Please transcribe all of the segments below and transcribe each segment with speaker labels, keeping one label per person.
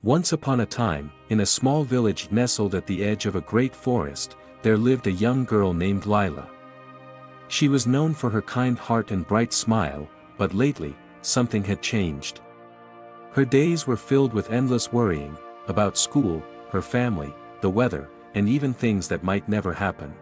Speaker 1: Once upon a time, in a small village nestled at the edge of a great forest, there lived a young girl named Lila. She was known for her kind heart and bright smile, but lately, something had changed. Her days were filled with endless worrying, about school, her family, the weather, and even things that might never happen.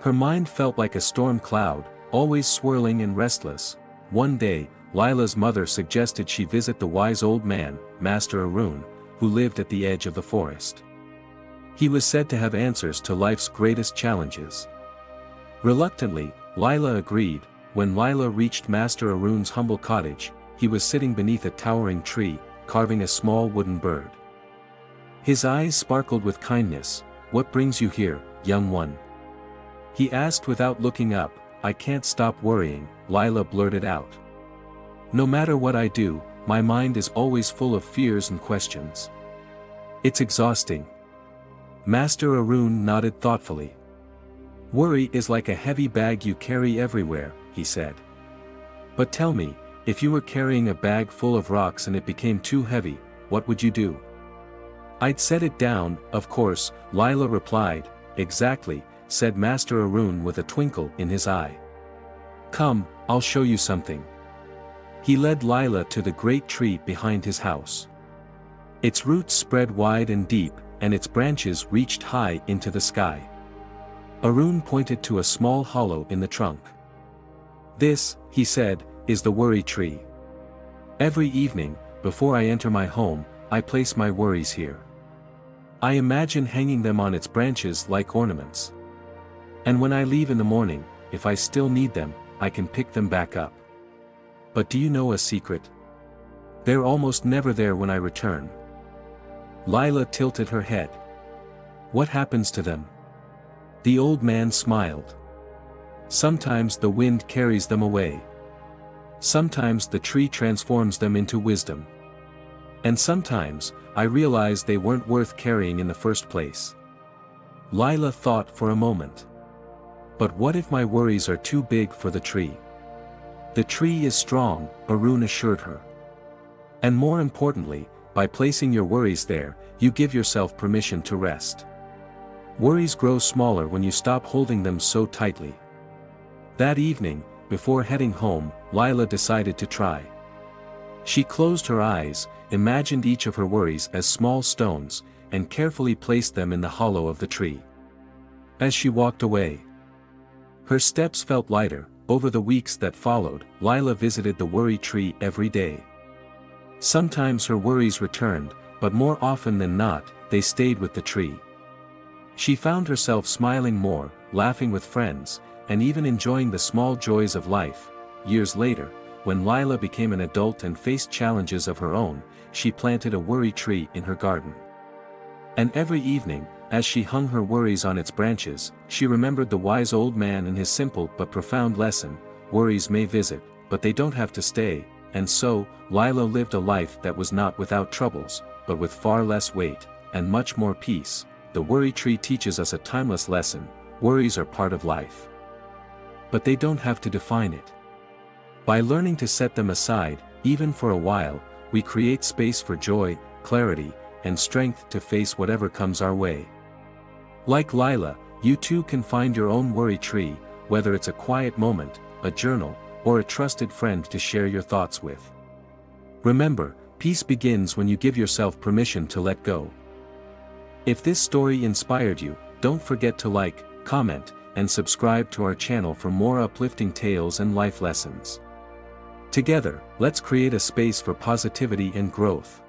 Speaker 1: Her mind felt like a storm cloud, always swirling and restless. One day, Lila's mother suggested she visit the wise old man, Master Arun, who lived at the edge of the forest. He was said to have answers to life's greatest challenges. Reluctantly, Lila agreed. When Lila reached Master Arun's humble cottage, he was sitting beneath a towering tree, carving a small wooden bird. His eyes sparkled with kindness. "What brings you here, young one?" he asked without looking up. "I can't stop worrying," Lila blurted out. "No matter what I do, my mind is always full of fears and questions. It's exhausting." Master Arun nodded thoughtfully. "Worry is like a heavy bag you carry everywhere," he said. "But tell me, if you were carrying a bag full of rocks and it became too heavy, what would you do?" "I'd set it down, of course," Lila replied. "Exactly," said Master Arun with a twinkle in his eye. "Come, I'll show you something." He led Lila to the great tree behind his house. Its roots spread wide and deep, and its branches reached high into the sky. Arun pointed to a small hollow in the trunk. "This," he said, "is the worry tree. Every evening, before I enter my home, I place my worries here. I imagine hanging them on its branches like ornaments. And when I leave in the morning, if I still need them, I can pick them back up. But do you know a secret? They're almost never there when I return." Lila tilted her head. "What happens to them?" The old man smiled. "Sometimes the wind carries them away. Sometimes the tree transforms them into wisdom. And sometimes, I realize they weren't worth carrying in the first place." Lila thought for a moment. "But what if my worries are too big for the tree?" "The tree is strong," Arun assured her. "And more importantly, by placing your worries there, you give yourself permission to rest. Worries grow smaller when you stop holding them so tightly." That evening, before heading home, Lila decided to try. She closed her eyes, imagined each of her worries as small stones, and carefully placed them in the hollow of the tree. As she walked away, her steps felt lighter. Over the weeks that followed, Lila visited the worry tree every day. Sometimes her worries returned, but more often than not, they stayed with the tree. She found herself smiling more, laughing with friends, and even enjoying the small joys of life. Years later, when Lila became an adult and faced challenges of her own, she planted a worry tree in her garden. And every evening, as she hung her worries on its branches, she remembered the wise old man and his simple but profound lesson: worries may visit, but they don't have to stay. And so, Lila lived a life that was not without troubles, but with far less weight, and much more peace. The worry tree teaches us a timeless lesson: worries are part of life. But they don't have to define it. By learning to set them aside, even for a while, we create space for joy, clarity, and strength to face whatever comes our way. Like Lila, you too can find your own worry tree, whether it's a quiet moment, a journal, or a trusted friend to share your thoughts with. Remember, peace begins when you give yourself permission to let go. If this story inspired you, don't forget to like, comment, and subscribe to our channel for more uplifting tales and life lessons. Together, let's create a space for positivity and growth.